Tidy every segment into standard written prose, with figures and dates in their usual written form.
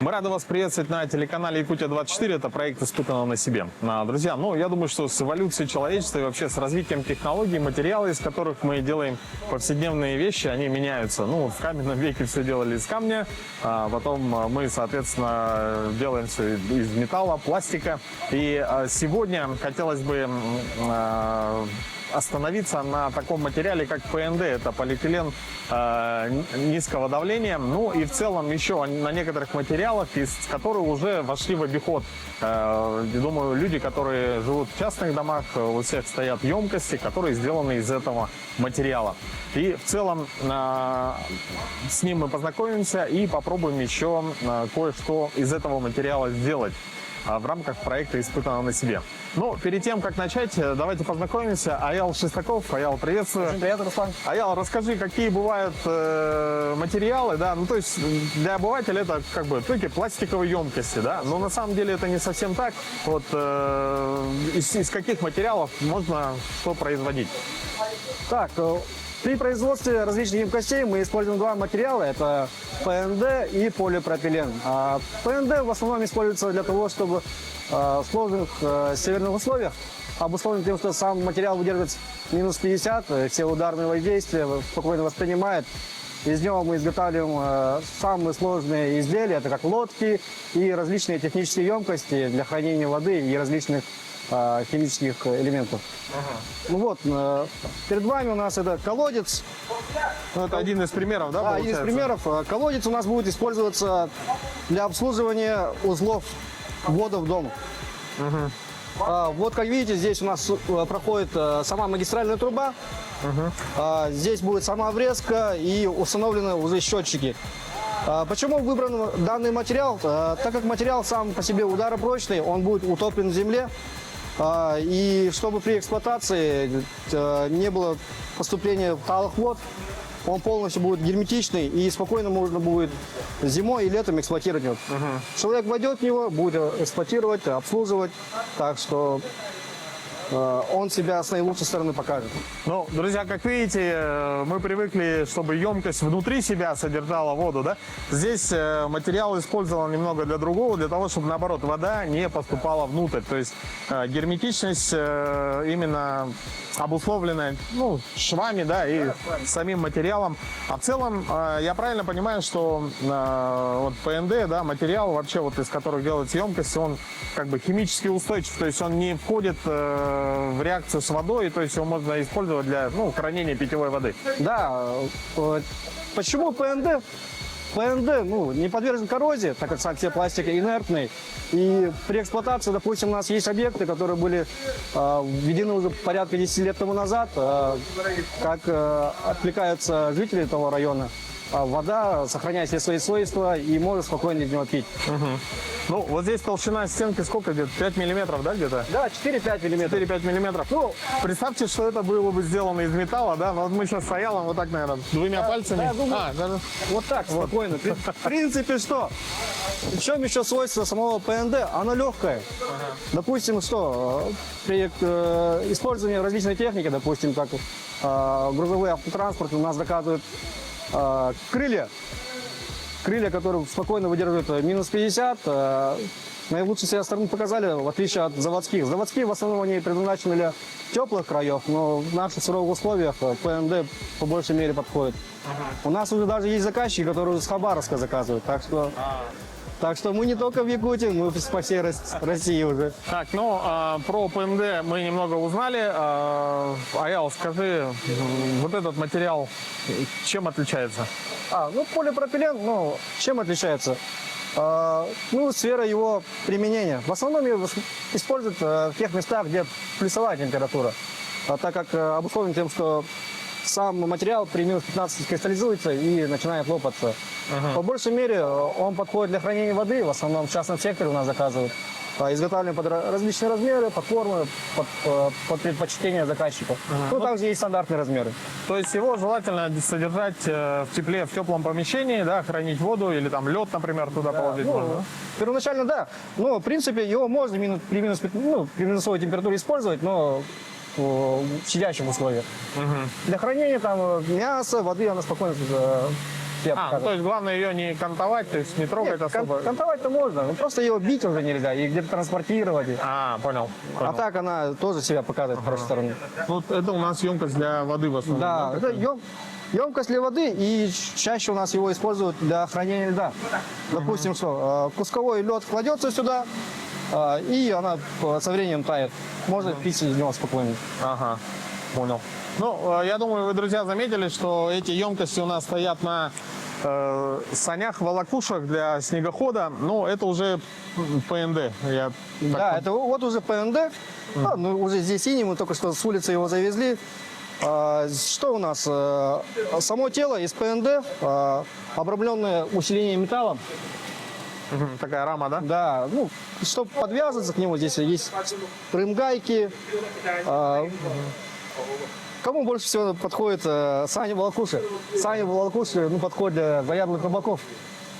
Мы рады вас приветствовать на телеканале Якутия-24. Это проект «Испытанного на себе». Друзья, я думаю, что с эволюцией человечества и вообще с развитием технологий, материалы, из которых мы делаем повседневные вещи, они меняются. В каменном веке все делали из камня, а потом мы, соответственно, делаем все из металла, пластика. И сегодня хотелось бы остановиться на таком материале, как ПНД. Это полиэтилен низкого давления. И в целом еще на некоторых материалах, из которых уже вошли в обиход. Думаю, люди, которые живут в частных домах, у всех стоят емкости, которые сделаны из этого материала. И в целом с ним мы познакомимся и попробуем еще кое-что из этого материала сделать в рамках проекта «Испытанного на себе». Перед тем, как начать, давайте познакомимся. Аял Шестаков. Аял, приветствую. Очень приятно, Руслан. Аял, расскажи, какие бывают материалы, да? То есть для обывателя это только пластиковые емкости, да? Но на самом деле это не совсем так. Из каких материалов можно что производить? Так, при производстве различных емкостей мы используем два материала. Это ПНД и полипропилен. ПНД в основном используется для того, чтобы в сложных северных условиях, обусловлен тем, что сам материал выдерживает минус 50, все ударные воздействия спокойно воспринимает. Из него мы изготавливаем самые сложные изделия, это как лодки и различные технические емкости для хранения воды и различных химических элементов. Перед вами у нас это колодец. Это один из примеров, да? Да, один из примеров. Колодец у нас будет использоваться для обслуживания узлов вводов в дом. Как видите, здесь у нас проходит сама магистральная труба. Здесь будет сама врезка и установлены уже счетчики. Почему выбран данный материал? Так как материал сам по себе ударопрочный, он будет утоплен в земле. И чтобы при эксплуатации не было поступления талых вод, он полностью будет герметичный и спокойно можно будет зимой и летом эксплуатировать его. Человек войдет в него, будет эксплуатировать, обслуживать, так что он себя с наилучшей стороны покажет. Друзья, как видите, мы привыкли, чтобы емкость внутри себя содержала воду, да? Здесь материал использован немного для другого, для того, чтобы, наоборот, вода не поступала внутрь. То есть герметичность именно обусловлена швами, да, и самим материалом. А в целом, я правильно понимаю, что ПНД, да, материал вообще, из которых делается емкость, он химически устойчив, то есть он не входит в реакцию с водой, то есть его можно использовать для хранения питьевой воды. Да, почему ПНД? ПНД не подвержен коррозии, так как сам все пластик инертный. И при эксплуатации, допустим, у нас есть объекты, которые были введены уже порядка 10 лет тому назад, как отвлекаются жители этого района. Вода сохраняет все свои свойства и может спокойно из него пить. Здесь толщина стенки сколько где-то? 5 миллиметров, да, где-то? Да, 4-5 миллиметров. 4-5 миллиметров. Представьте, что это было бы сделано из металла, да? Мы сейчас с Аялом вот так, наверное, двумя пальцами. Вот так, спокойно. В принципе, что? В чем еще свойство самого ПНД? Оно легкое. Допустим, при использовании различной техники, допустим, как грузовой автотранспорт, у нас заказывают крылья, которые спокойно выдерживают минус 50. Наилучшие себя стороны показали, в отличие от заводских. Заводские в основном они предназначены для теплых краев, но в наших суровых условиях ПНД по большей мере подходит. У нас уже даже есть заказчики, которые с Хабаровска заказывают, так что мы не только в Якутии, мы по всей России уже. Так, про ПНД мы немного узнали. Аял, скажи, вот этот материал чем отличается? Полипропилен, чем отличается? Сфера его применения. В основном его используют в тех местах, где плюсовая температура. Так как обусловлен тем, что сам материал при минус 15 кристаллизуется и начинает лопаться. По большей мере он подходит для хранения воды, в основном в частном секторе у нас заказывают. Изготавливаем под различные размеры, под формы, под предпочтение заказчика. Также есть стандартные размеры. То есть его желательно содержать в тепле, в теплом помещении, да, хранить воду или там лед, например, туда положить можно? Первоначально да. В принципе, его можно при минусовой температуре использовать, но в сидящих условиях. Для хранения мяса, воды она спокойно Я А, ну, то есть главное ее не кантовать, то есть не трогать особо. Кантовать-то можно, но просто ее бить уже нельзя, и где-то транспортировать. А, понял. А так она тоже себя показывает с хорошей стороны. Вот это у нас емкость для воды в основном. Да, это емкость для воды, и чаще у нас его используют для хранения льда. Допустим, что кусковой лед кладется сюда, и она со временем тает. Можно пить из него спокойно. Ага, понял. Ну, я думаю, вы, друзья, заметили, что эти емкости у нас стоят на санях-волокушах для снегохода. Ну, это уже ПНД. Я Да, это вот уже ПНД. Ну, уже здесь синий, мы только что с улицы его завезли. Что у нас? Само тело из ПНД, обрамленное усилением металлом. такая рама, да? Да, ну, чтобы подвязываться к нему, здесь есть рым-гайки. Кому больше всего подходит сани-волокуши? Сани-волокуши подходят для заядлых рыбаков.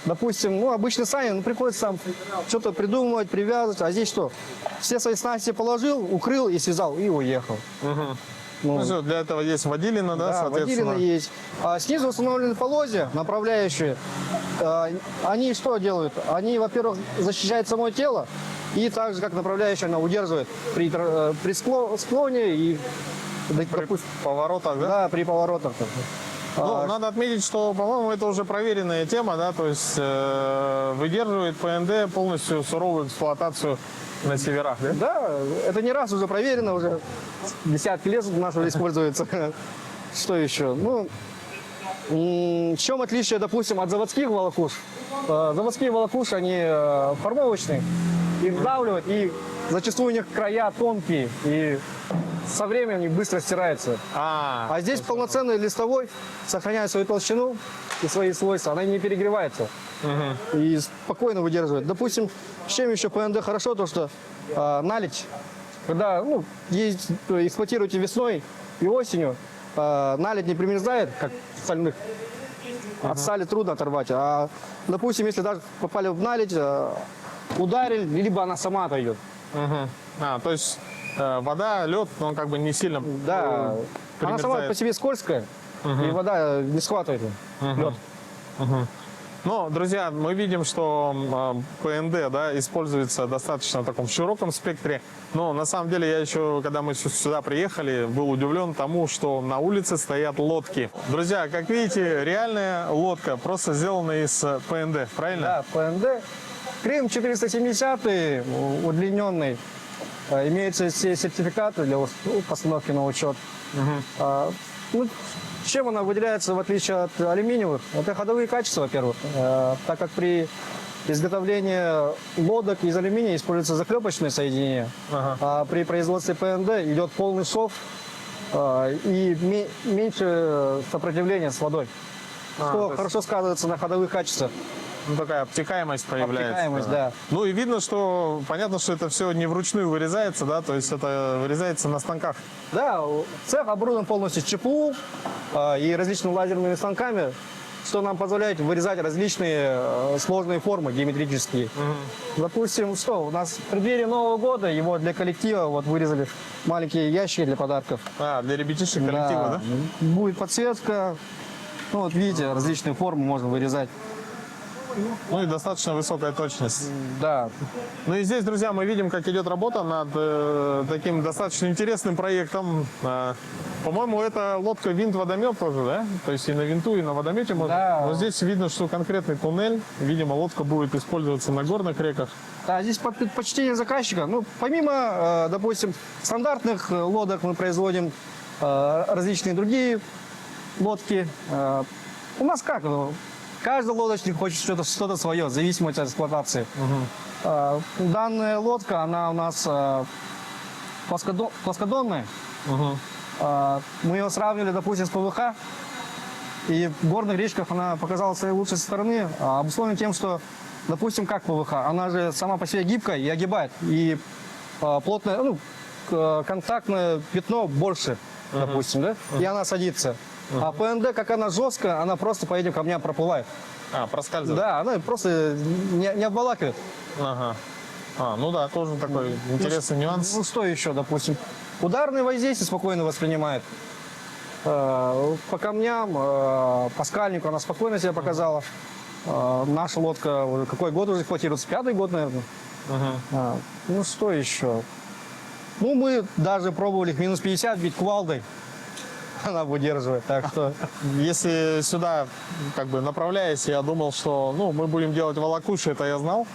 Допустим, обычный сани, приходится сам что-то придумывать, привязывать. А здесь что? Все свои снасти положил, укрыл и связал, и уехал. Ну, всё, для этого есть водилина, да, Да, соответственно. водилины есть. А снизу установлены полозья, направляющие. Они что делают? Они, во-первых, защищают само тело, и так же, как направляющая, она удерживает при склоне и, допустим, Поворотах, да? да, при поворотах. Ну, надо отметить, что, по-моему, это уже проверенная тема, да, то есть выдерживает ПНД полностью суровую эксплуатацию на северах, да? Да, это не раз уже проверено, уже десятки лет у нас уже используется. Что еще? Ну, в чем отличие, допустим, от заводских волокуш? Заводские волокуши, они формовочные, их вдавливают, и зачастую у них края тонкие, и со временем они быстро стираются. А здесь полноценный листовой сохраняет свою толщину и свои свойства, она не перегревается. И спокойно выдерживает. Допустим, с чем еще ПНД хорошо, то что наледь, когда эксплуатируете весной и осенью, наледь не примерзает, как в стальных. От стали трудно оторвать. А, допустим, если даже попали в наледь, ударили, либо она сама отойдет. То есть вода, лед, он как бы не сильно Да, она сама примерзает. по себе скользкая, и вода не схватывает лед. Но, друзья, мы видим, что ПНД, да, используется достаточно в таком широком спектре. Но на самом деле я еще, когда мы сюда приехали, был удивлен тому, что на улице стоят лодки. Друзья, как видите, реальная лодка, просто сделана из ПНД, правильно? Да, ПНД. Крым 470 удлиненный. Имеются все сертификаты для постановки на учет. Чем она выделяется в отличие от алюминиевых? Это ходовые качества, во-первых. Так как при изготовлении лодок из алюминия используются заклепочные соединения, а при производстве ПНД идет полный шов и меньше сопротивления с водой. Что хорошо сказывается на ходовых качествах. Ну, такая обтекаемость появляется. Обтекаемость, да. Ну и видно, что понятно, что это все не вручную вырезается, да, то есть это вырезается на станках. Да, цех оборудован полностью ЧПУ и различными лазерными станками, что нам позволяет вырезать различные сложные формы геометрические. Допустим, что у нас в преддверии Нового года его для коллектива вырезали маленькие ящики для подарков. Для ребятишек коллектива, да? Будет подсветка. Ну, вот видите, различные формы можно вырезать. Ну и достаточно высокая точность. Да. Ну и здесь, друзья, мы видим, как идет работа над таким достаточно интересным проектом. По-моему, это лодка-винт-водомет тоже, да? То есть и на винту, и на водомете можно. Да. Но здесь видно, что конкретный туннель. Видимо, лодка будет использоваться на горных реках. Да, здесь под предпочтение заказчика. Ну, помимо, допустим, стандартных лодок мы производим различные другие лодки. У нас как? Каждый лодочник хочет что-то свое, в зависимости от эксплуатации. Данная лодка, она у нас плоскодонная. Мы ее сравнили, допустим, с ПВХ. И в горных речках она показала свои лучшие стороны, обусловлена тем, что, допустим, как ПВХ, она же сама по себе гибкая и огибает. И плотное, контактное пятно больше, допустим, да? И она садится. А ПНД, как она жесткая, она просто по этим камням проплывает. Проскальзывает? Да, она просто не обволакивает. Ну да, тоже такой интересный нюанс. Ну что еще, допустим? Ударные воздействия спокойно воспринимает. По камням, по скальнику она спокойно себя показала. Наша лодка, какой год уже эксплуатируется? 5-й год, наверное. Ну, что еще? Ну, мы даже пробовали в минус 50 бить кувалдой. Она выдерживает, так что... Если сюда, как бы направляясь, я думал, что ну, мы будем делать волокуши, это я знал.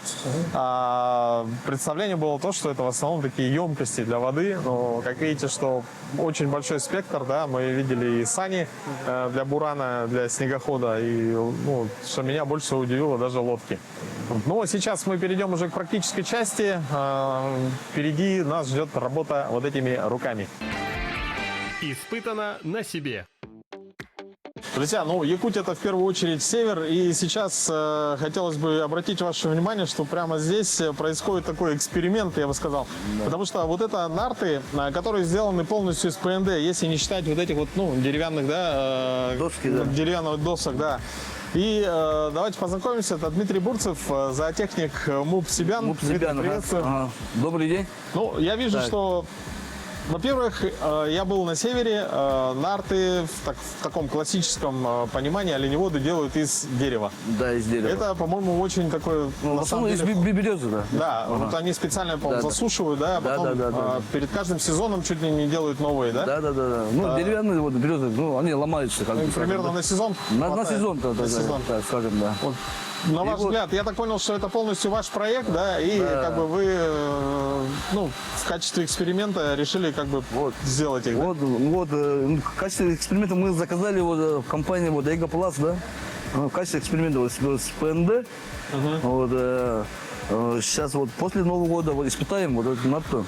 А представление было то, что это в основном такие емкости для воды. Но, как видите, что очень большой спектр, да, мы видели и сани для бурана, для снегохода, и, ну, что меня больше всего удивило, даже лодки. Ну, а сейчас мы перейдем уже к практической части. Впереди нас ждет работа вот этими руками. Испытано на себе. Друзья, ну, Якутия — это в первую очередь север, и сейчас хотелось бы обратить ваше внимание, что прямо здесь происходит такой эксперимент, я бы сказал. Потому что вот это нарты, которые сделаны полностью из ПНД, если не считать вот этих вот, ну, деревянных, да, Доски, да. деревянных досок, да. И давайте познакомимся, это Дмитрий Бурцев, зоотехник МУП Сибян. Дмитрий, приветствую. Ага. Добрый день. Ну, я вижу, что, во-первых, я был на севере, нарты в таком классическом понимании оленеводы делают из дерева. Да, из дерева. Это, по-моему, очень такое, Ну, в на самом основном из деле... березы, да. Да, вот они специально, по-моему, Да, да. засушивают, да, а Да, потом да, да. перед каждым сезоном чуть ли не делают новые, да? Да. Ну, деревянные вот березы, ну, они ломаются. Как Ну, бы, и примерно скажем, на сезон? да. На хватает? сезон-то, На сезон. да, скажем, да. Вот, на ваш вот- взгляд, я так понял, что это полностью ваш проект, да, и как бы вы, ну, в качестве эксперимента решили как бы Вот. сделать их, да? В качестве эксперимента мы заказали вот в компании вот Эго Плас, да. В качестве эксперимента вот с ПНД. Вот, сейчас вот после Нового года вот испытаем вот эту нарту.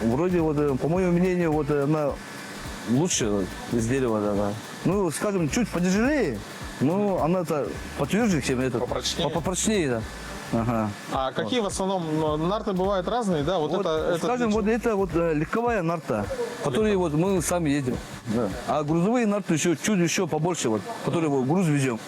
Вроде вот, по моему мнению, вот она лучше вот из дерева, да. Ну, скажем, чуть потяжелее, но она-то потверже, чем это. Попрочнее. Попрочнее, да. Ага. А какие в основном нарты бывают разные, да? Вот, Вот, это скажем, вот это вот легковая нарта, которую вот мы сами едем. Да. А грузовые нарты еще чуть еще побольше, вот, которые вот груз везем.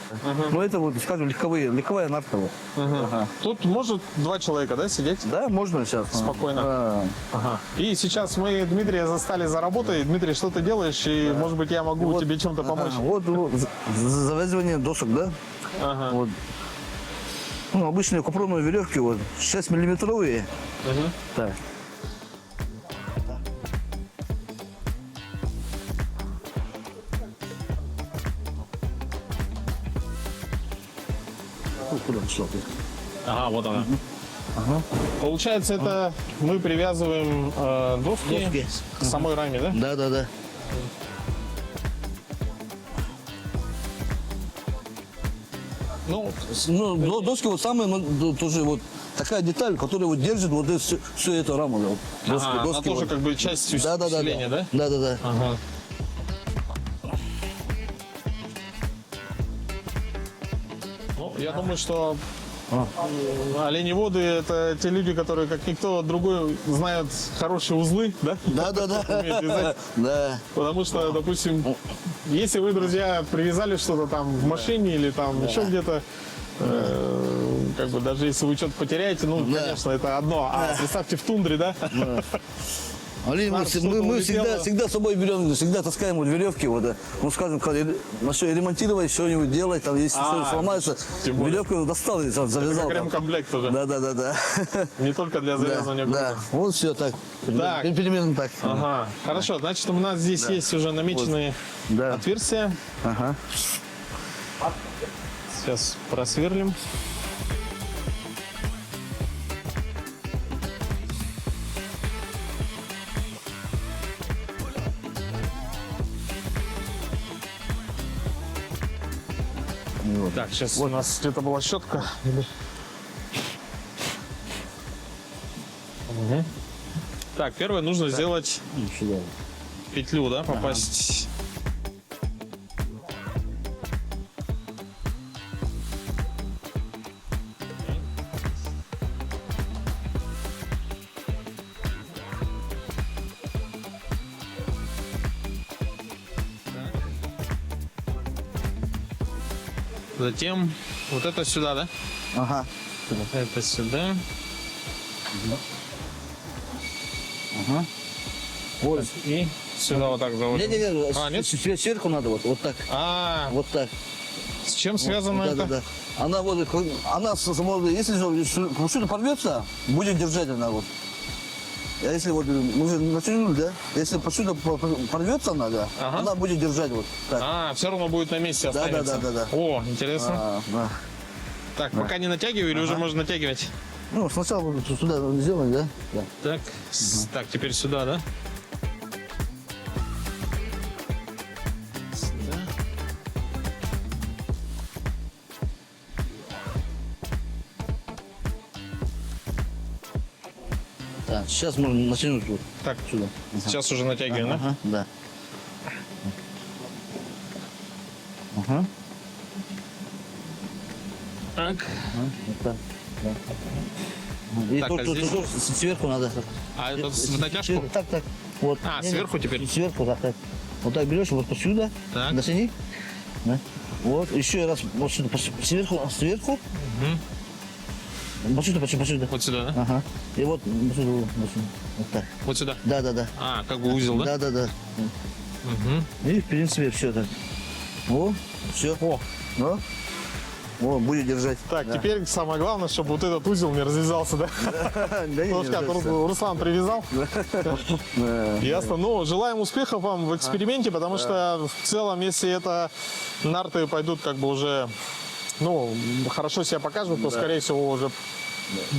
Но это вот, скажем, легковая нарта. Вот. Ага. Тут может 2 человека, да, сидеть? Да, можно сейчас. Спокойно. Да. И сейчас мы Дмитрия застали за работой. Дмитрий, что ты делаешь? И, может быть, я могу тебе чем-то помочь? Ага, вот завязывание досок, да? Ага. Вот. Ну, обычные капроновые веревки, вот, 6-миллиметровые. Так. Ну, куда пошла ты? Ага, вот она. Получается, это мы привязываем доски Доски. к самой раме, да? Да. Ну, Ну, доски вот самые, ну, тоже вот такая деталь, которая вот держит вот всю эту раму. Да, вот. Доски, ага, она доски тоже вот. как бы часть Да. усиления, да? Да. Ага. Ну, я думаю, что оленеводы — это те люди, которые, как никто другой, знают хорошие узлы, да? Умеют вязать. Да. Потому что, допустим, если вы, друзья, привязали что-то там в машине или там еще где-то, как бы даже если вы что-то потеряете, ну, Да. конечно, это одно. А представьте в тундре, да? Алин, мы, Что-то мы улетело. всегда с собой берем, всегда таскаем вот веревки, вот, ну, скажем, когда что ремонтировать, что-нибудь делать, там, если что-нибудь сломается, тем более. веревку достал и завязал. Как там. ремкомплект уже. Да. Не только для завязывания Да, грузов. вот все так. Так. Примерно так. Ага, хорошо, значит, у нас здесь есть уже намеченные Да. отверстия. Ага. Сейчас просверлим. Так, сейчас у нас где-то была щетка. Мгм. Так, первое нужно сделать петлю, да, попасть. Затем вот это сюда, да? Ага. Это сюда. Вот. И Сюда вот так заводим. Не-не-не, А, нет? сверху надо вот так. А, Вот так. с чем связано Да, это? да, да. Она вот, если что-то порвется, будет держать она вот. А если вот мы уже натянули, да? Если что-то порвется она, да, Ага. она будет держать вот так. А, все равно будет на месте Да, да, останется. да. О, интересно. Да. Так, пока не натягиваю или уже можно натягивать? Ну, сначала вот сюда сделаем, да? Да. Так, так, теперь сюда, да? Сюда. Так, сейчас можно натянуть вот Так, сюда. сейчас уже натягиваем, да? Ага, да. Ага. Так. Вот так. Да. И Так, тут, а тут, здесь? тут сверху надо. А это в натяжку? Так, так. Вот. А, Не-не, сверху теперь? Сверху, так, так. Вот так берешь, вот посюда. Так. Натяни. Да. Вот, еще раз вот сюда, сверху, сверху. Посюда. Вот сюда, да? Ага. И вот посюда, вот сюда. Вот так. Вот сюда. Да, да, да. А, как бы узел, да? Да, да, да. Мгм. И в принципе все так. О, все. О, О, будет держать. так, Да. теперь самое главное, чтобы вот этот узел не развязался, да? Да, не Потому что как держится. Руслан привязал. Да. Ясно. Ну, желаем успехов вам в эксперименте, потому что в целом, если это нарты пойдут как бы уже, ну, хорошо себя покажут, то, скорее всего, уже,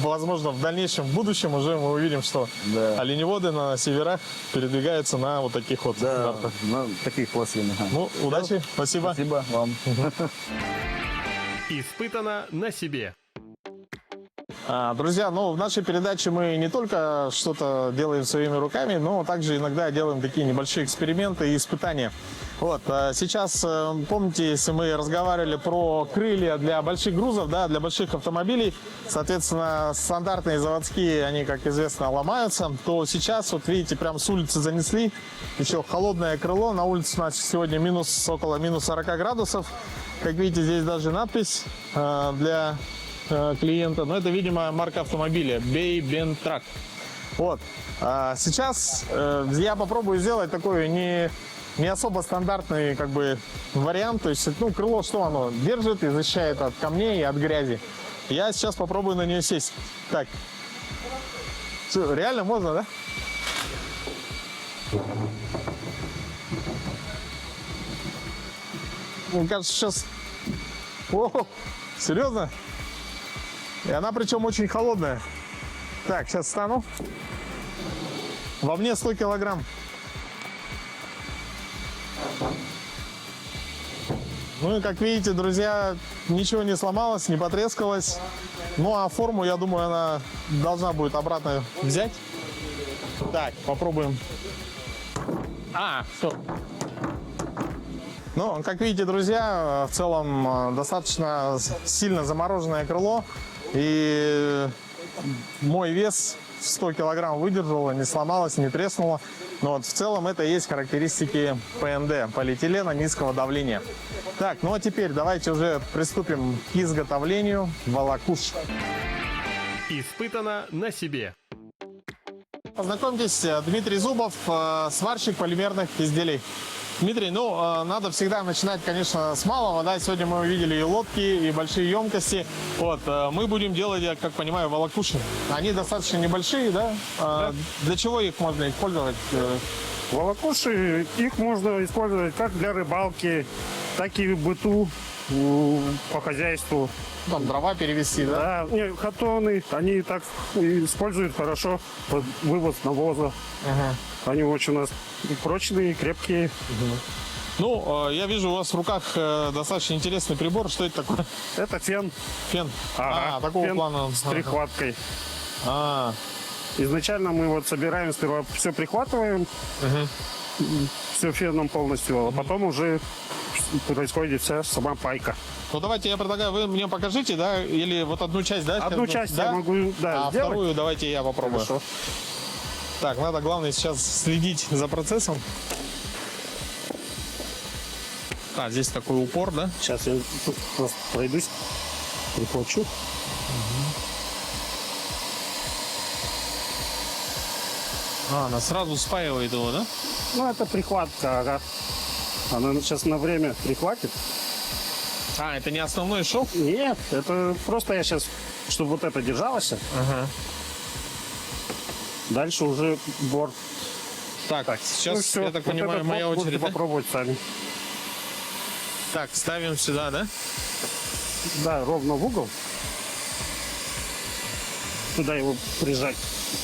возможно, в дальнейшем, в будущем уже мы увидим, что Да. оленеводы на северах передвигаются на вот таких вот Да, нартах. на таких пластинах. Ну, удачи, спасибо. Спасибо вам. Испытано на себе. Друзья, ну, в нашей передаче мы не только что-то делаем своими руками, но также иногда делаем такие небольшие эксперименты и испытания. Вот, сейчас, помните, если мы разговаривали про крылья для больших грузов, да, для больших автомобилей, соответственно, стандартные заводские, они, как известно, ломаются, то сейчас, вот видите, прям с улицы занесли, еще холодное крыло, на улице у нас сегодня около минус 40 градусов, как видите, здесь даже надпись для клиента, но это, видимо, марка автомобиля Бейбентрак. Вот. Сейчас я попробую сделать такой не особо стандартный как бы вариант. То есть, ну, крыло, что оно держит и защищает от камней и от грязи. Я сейчас попробую на нее сесть. Так. Что, реально можно, да? Мне кажется, сейчас... О, серьезно? И она причем очень холодная. Так, сейчас встану. Во мне 100 килограмм. Ну и как видите, друзья, ничего не сломалось, не потрескалось. Ну а форму, я думаю, она должна будет обратно взять. Так, попробуем. Все. Ну, как видите, друзья, в целом достаточно сильно замороженное крыло. И мой вес 100 килограмм выдержало, не сломалось, не треснуло. Но вот в целом это и есть характеристики ПНД, полиэтилена низкого давления. Так, ну а теперь давайте уже приступим к изготовлению волокуш. Испытано на себе. Познакомьтесь, Дмитрий Зубов, сварщик полимерных изделий. Дмитрий, ну, надо всегда начинать, конечно, с малого, да, сегодня мы увидели и лодки, и большие емкости, вот, мы будем делать, я как понимаю, волокуши, они достаточно небольшие, да, для чего их можно использовать? Волокуши, их можно использовать как для рыбалки, так и в быту, по хозяйству. Там дрова перевести, да? Да, не, хатоны, они так используют хорошо под вывоз навоза. Они очень у нас прочные, крепкие. Ну, я вижу, у вас в руках достаточно интересный прибор, что это такое? Это фен. Фен? Ага, Такого фен плана. с прихваткой. А, Изначально мы вот собираем, сперва все прихватываем, все феном полностью, а потом уже происходит вся сама пайка. ну давайте я предлагаю, вы мне покажите, да, или вот одну часть, да? Одну часть я могу, да, а сделать. вторую давайте я попробую. Хорошо. Так, надо главное сейчас следить за процессом. Здесь такой упор, да? Сейчас я тут просто пройдусь, прихвачу. она сразу спаивает его, да? Ну, это прихватка, ага. Она сейчас на время прихватит. А, это не основной шов? Нет, это просто я сейчас, чтобы вот это держалось. Ага. Дальше уже борт. Так, сейчас, всё, я так вот понимаю, этот моя борт можете очередь, да? попробовать сами. Так, ставим сюда, да? Да, ровно в угол. Туда его прижать.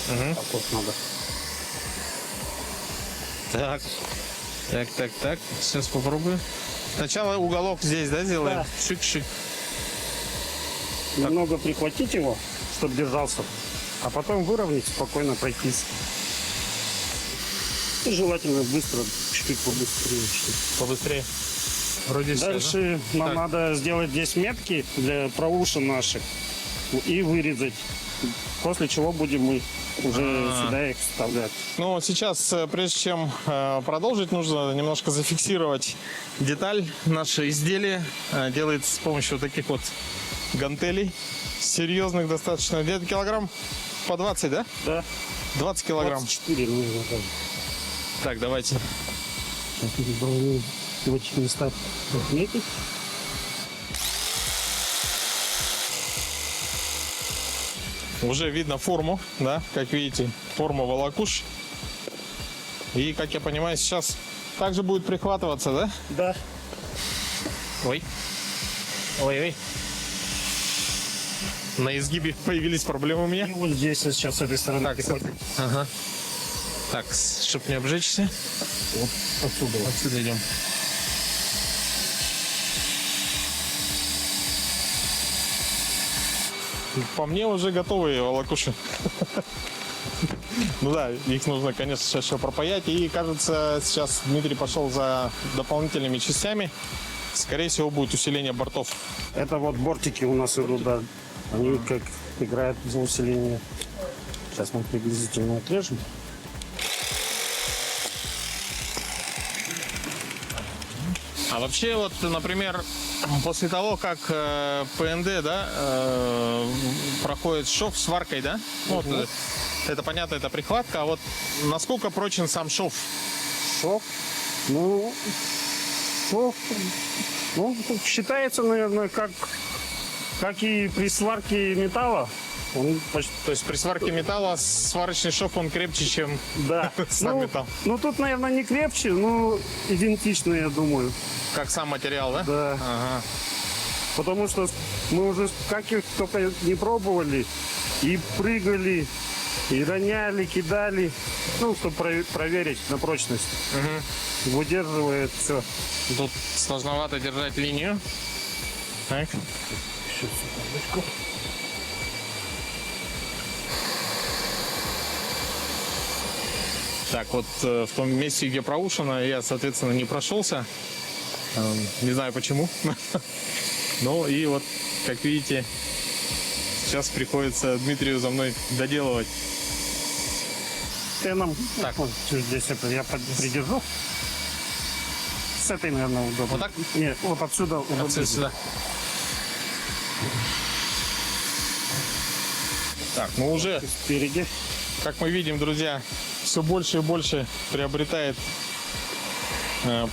Так вот надо. Так. Так. Сейчас попробую. Сначала уголок здесь, да, сделаем? Да. Шик-шик. Немного прихватить его, чтобы держался. А потом выровнять, спокойно пройтись. И желательно быстро, чуть-чуть побыстрее. Побыстрее. Вроде все, да? Дальше нам Так. надо сделать здесь метки для проушин наших и вырезать. После чего будем мы уже сюда их вставлять. Ну, сейчас, прежде чем продолжить, нужно немножко зафиксировать деталь. Наше изделие делается с помощью вот таких вот гантелей. Серьезных достаточно. Где-то килограмм по 20, да? Да, 20 килограмм. 24 нужно. Да. Так, давайте. В этих местах отметить. Уже видно форму, да, как видите, форма волокуш. И, как я понимаю, сейчас также будет прихватываться, да? Да. Ой. Ой. На изгибе появились проблемы у меня. И вот здесь сейчас с этой стороны. Так, прихватить. ага. Так, чтобы не обжечься. Вот отсюда. Отсюда идем. По мне уже готовые волокуши. Ну да, их нужно, конечно, сейчас еще пропаять. И, кажется, сейчас Дмитрий пошел за дополнительными частями. Скорее всего, будет усиление бортов. Это вот бортики у нас идут, да. Они как играют за усиление. Сейчас мы приблизительно отрежем. А вообще, вот, например, после того, как ПНД, да, проходит шов сваркой, да, вот, это понятно, это прихватка, а вот насколько прочен сам шов? Шов. Ну, шов. Ну, считается, наверное, как и при сварке металла. Он почти, То есть при сварке металла сварочный шов, он крепче, чем да. сам металл. Ну, тут, наверное, не крепче, но идентично, я думаю. Как сам материал, да? Да. Ага. Потому что мы уже как их только не пробовали, и прыгали, и роняли, кидали, ну, чтобы проверить на прочность. Выдерживает все. Тут сложновато держать линию. Так. Так, вот в том месте, где проушено, я, соответственно, не прошелся. Не знаю почему. Ну и вот, как видите, сейчас приходится Дмитрию за мной доделывать. Теном. Так. Вот здесь это я придержу. С этой, наверное, удобно. Вот так? Нет, вот отсюда удобно. Отсюда сюда. Так, ну уже, Спереди. как мы видим, друзья, все больше и больше приобретает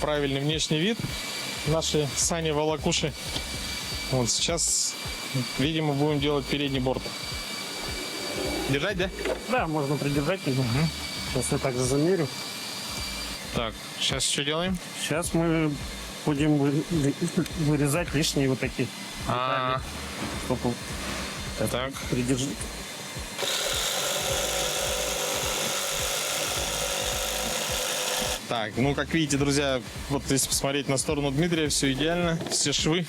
правильный внешний вид наши сани-волокуши. Вот сейчас, видимо, будем делать передний борт. Держать, да? Да, можно придержать. Сейчас я также замерю. Так, сейчас что делаем? Сейчас мы будем вырезать лишние вот такие. Чтобы Так. придержать. Так, ну, как видите, друзья, вот если посмотреть на сторону Дмитрия, все идеально, все швы.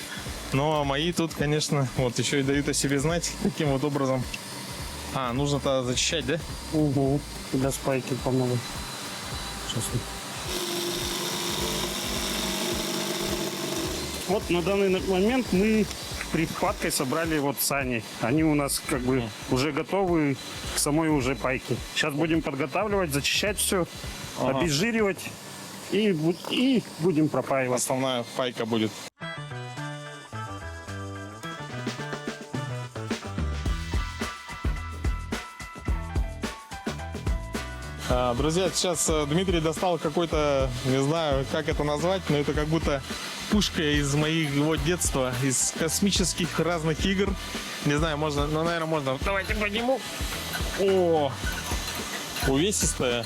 Но мои тут, конечно, вот еще и дают о себе знать, таким вот образом. А, нужно тогда зачищать, да? Угу. Для спайки, по-моему. Сейчас. Вот на данный момент мы прихваткой собрали вот сани. Они у нас как бы уже готовы к самой уже пайке. Сейчас будем подготавливать, зачищать все, обезжиривать и будем пропаивать. Основная пайка будет. Друзья, сейчас Дмитрий достал какой-то, не знаю, как это назвать, но это как будто пушка из моего детства, из космических разных игр. Не знаю, можно, ну, наверное, можно. Давайте подниму. О, увесистая.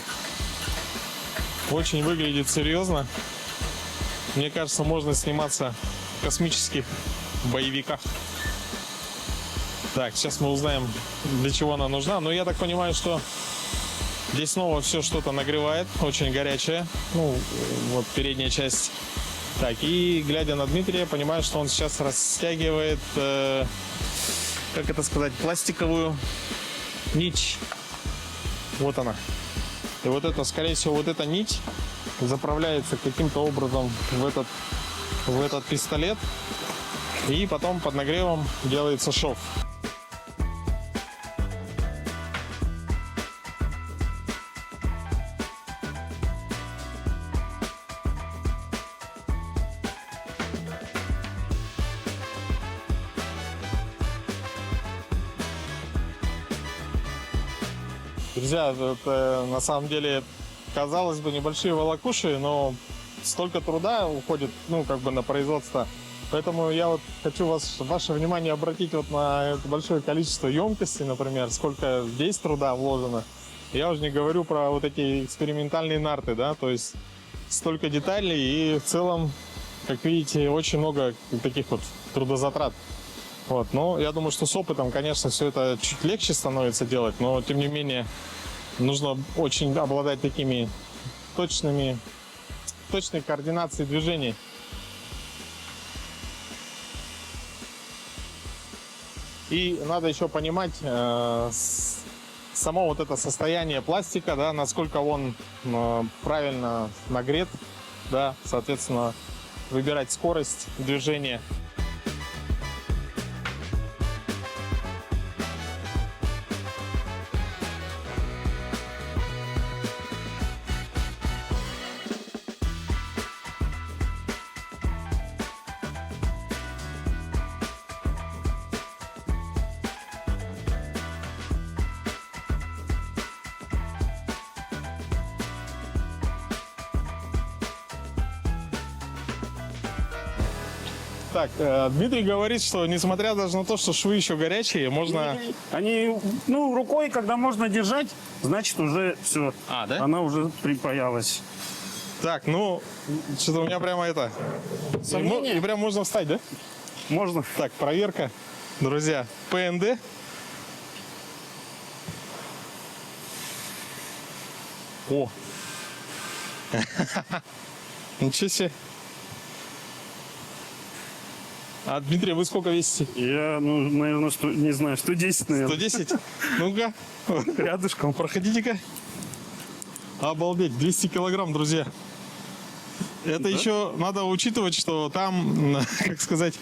Очень выглядит серьезно. Мне кажется, можно сниматься в космических боевиках. Так, сейчас мы узнаем, для чего она нужна. Но я так понимаю, что здесь снова все что-то нагревает, очень горячее. Ну, вот передняя часть. Так, и глядя на Дмитрия, понимаю, что он сейчас растягивает, как это сказать, пластиковую нить. Вот она. И вот это, скорее всего, вот эта нить заправляется каким-то образом в этот пистолет. И потом под нагревом делается шов. Друзья, это на самом деле, казалось бы, небольшие волокуши, но столько труда уходит, ну, как бы на производство. Поэтому я вот хочу ваше внимание обратить вот на это большое количество емкостей, например, сколько здесь труда вложено. Я уже не говорю про вот эти экспериментальные нарты, да, то есть столько деталей и в целом, как видите, очень много таких вот трудозатрат. Вот, но я думаю, что с опытом, конечно, все это чуть легче становится делать, но тем не менее нужно очень обладать такими точной координацией движений. И надо еще понимать само вот это состояние пластика, да, насколько он правильно нагрет, да, соответственно, выбирать скорость движения. Так, Дмитрий говорит, что несмотря даже на то, что швы еще горячие, можно... Они, ну, рукой, когда можно держать, значит уже все. А, да? Она уже припаялась. Так, ну, что-то у меня прямо это... Сомнения? И прям можно встать, да? Можно. Так, проверка. Друзья, ПНД. О! Ничего себе. А, Дмитрий, вы сколько весите? Я, ну, наверное, не знаю, 110, наверное. 110? Ну-ка, Рядышком. проходите-ка. Обалдеть, 200 килограмм, друзья. Это еще надо учитывать, что там, как сказать,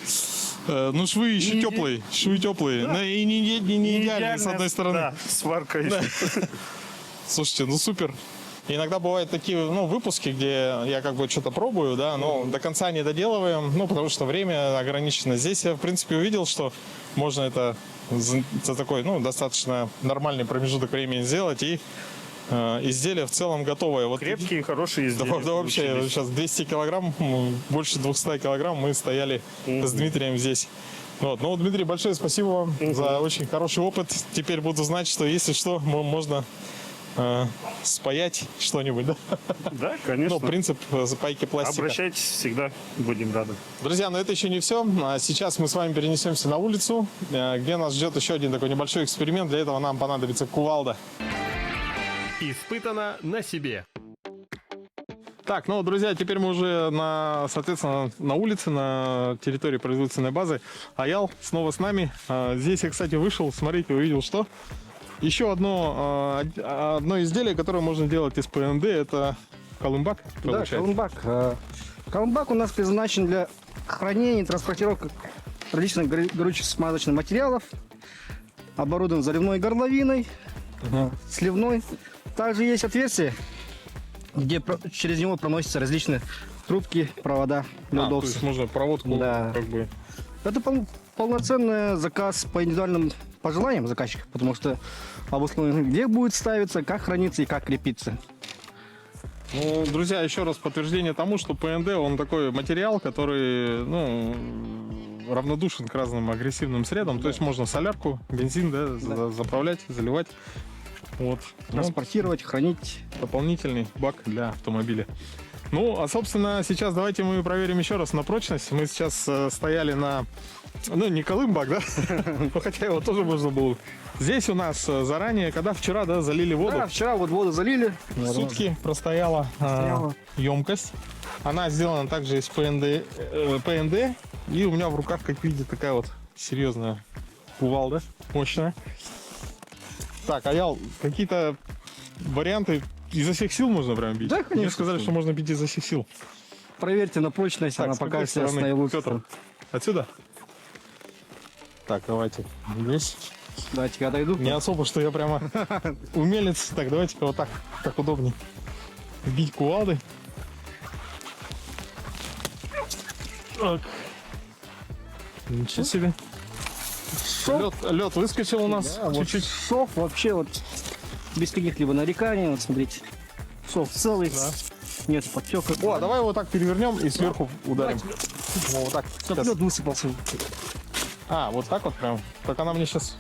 ну, швы еще теплые. Швы теплые. Да. И не идеальные, с одной стороны. Да, сварка еще. Да. Слушайте, ну супер. Иногда бывают такие, ну, выпуски, где я как бы что-то пробую, да, но до конца не доделываем, ну, потому что время ограничено. Здесь я, в принципе, увидел, что можно это за такой, ну, достаточно нормальный промежуток времени сделать, и изделие в целом готовое. Вот, Крепкие, хорошие изделия. да, вообще, получились. сейчас 200 килограмм, больше 200 килограмм мы стояли с Дмитрием здесь. Вот. Ну, Дмитрий, большое спасибо вам за очень хороший опыт. Теперь буду знать, что если что, можно спаять что-нибудь, да? Да, конечно. Ну, принцип запайки пластика. Обращайтесь, всегда будем рады. Друзья, но это еще не все. Сейчас мы с вами перенесемся на улицу, где нас ждет еще один такой небольшой эксперимент. Для этого нам понадобится кувалда. Испытано на себе. Так, ну, друзья, теперь мы уже, соответственно, на улице, на территории производственной базы. Аял снова с нами. Здесь я, кстати, вышел, смотрите, увидел, что еще одно изделие, которое можно делать из ПНД, это колымбак. Да, колымбак. Колымбак у нас предназначен для хранения и транспортировки различных горючих смазочных материалов. Оборудован заливной горловиной, сливной. Также есть отверстие, где через него проносятся различные трубки, провода для то удобства. есть можно проводку Да. как бы... Это полноценный заказ по индивидуальным пожеланиям заказчика, потому что обусловлено, где будет ставиться, как храниться и как крепиться. Ну, друзья, еще раз подтверждение тому, что ПНД, он такой материал, который, ну, равнодушен к разным агрессивным средам. То есть можно солярку, бензин, да, заправлять, заливать. Вот. Ну, Транспортировать, хранить. дополнительный бак для автомобиля. Ну, а, собственно, сейчас давайте мы проверим еще раз на прочность. Мы сейчас стояли на, ну, не Колымбак, да? Ну, хотя его тоже можно было. Здесь у нас заранее, когда вчера, да, залили воду. Да, вчера вот воду залили. Сутки простояла емкость. Она сделана также из ПНД. И у меня в руках, как видите, такая вот серьезная кувалда, мощная. Так, Аял, какие-то варианты изо всех сил можно прям бить? Да, конечно. Мне сказали, что можно бить изо всех сил. Проверьте на прочность, Так, она с какой пока сейчас стороны? наилучше. Петр, отсюда? Так, давайте здесь. Давайте я дойду. Не особо, что я прямо умелец. Так, давайте-ка вот так, так удобнее. Бить кувалды. Так. Ничего себе. Лед выскочил у нас Да, вот чуть-чуть. шов вообще вот без каких-либо нареканий. Вот смотрите. Шов целый. Нет подтека. О, давай его так перевернем и сверху ударим. Вот так. Чтоб Сейчас. лед высыпался. А, вот так вот прям. Так она мне сейчас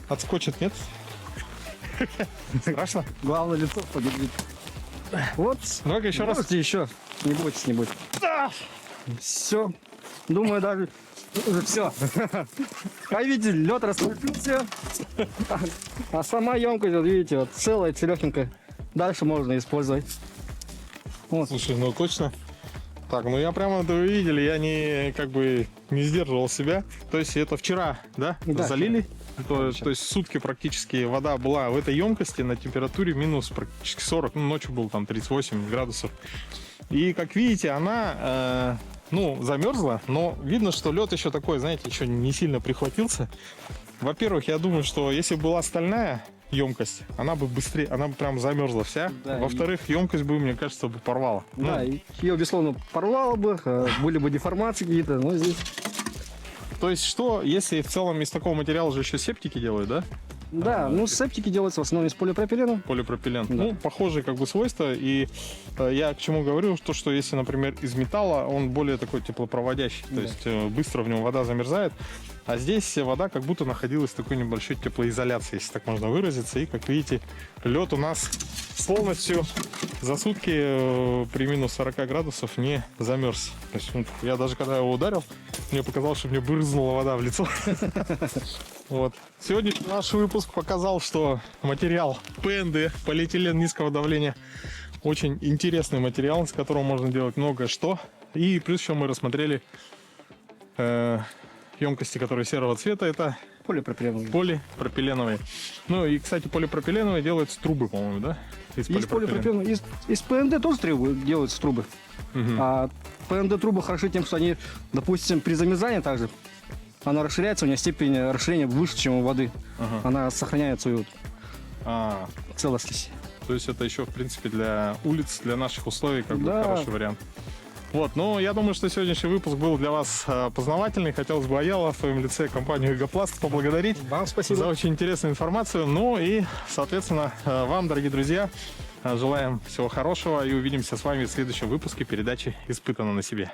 отскочит, нет? Страшно? Главное лицо победит. Вот. Давай-ка еще раз. Можете еще. Не бойтесь, не бойтесь. Все. Думаю, даже уже все. Как видите, лед растопился. А сама емкость, вот видите, вот целая, целехенькая. Дальше можно использовать. Вот. Слушай, ну точно. Так, ну я прямо, да вы видели, я не как бы не сдерживал себя. То есть это вчера, да, Да, залили? То есть сутки практически вода была в этой емкости на температуре минус практически 40, ну ночью был там 38 градусов. И как видите, она, ну, замерзла, но видно, что лед еще такой, знаете, еще не сильно прихватился. Во-первых, я думаю, что если бы была стальная емкость, она бы быстрее, она бы прям замерзла вся. Да, Во-вторых, емкость бы, мне кажется, бы порвала. Да, Ну, ее, безусловно, порвало бы, были бы деформации какие-то, но здесь... то есть что, если в целом из такого материала же еще септики делают, да? Да, ну септики делаются в основном из полипропилена. Полипропилен. Да. Ну, похожие как бы свойства. И я к чему говорю, то, что если, например, из металла, он более такой теплопроводящий. То есть быстро в нем вода замерзает. А здесь вода как будто находилась в такой небольшой теплоизоляции, если так можно выразиться. И, как видите, лед у нас полностью за сутки при минус 40 градусов не замерз. То есть, ну, я даже когда его ударил, мне показалось, что мне брызнула вода в лицо. Вот. Сегодняшний наш выпуск показал, что материал ПНД, полиэтилен низкого давления, очень интересный материал, с которым можно делать многое что. И плюс еще мы рассмотрели емкости, которые серого цвета, это Полипропилен. полипропиленовые. Ну и, кстати, полипропиленовые делаются трубы, по-моему, да? Из полипропилена. Из ПНД тоже трубы делаются трубы. А ПНД трубы хороши тем, что они, допустим, при замерзании также, она расширяется, у нее степень расширения выше, чем у воды. Она сохраняет свою А, целостность. то есть это еще, в принципе, для улиц, для наших условий, как бы Да. хороший вариант. Вот, ну, я думаю, что сегодняшний выпуск был для вас познавательный. Хотелось бы Аяла в своем лице компанию «Эгопласт» поблагодарить Вам спасибо. за очень интересную информацию. Ну и, соответственно, вам, дорогие друзья, желаем всего хорошего и увидимся с вами в следующем выпуске передачи «Испытано на себе».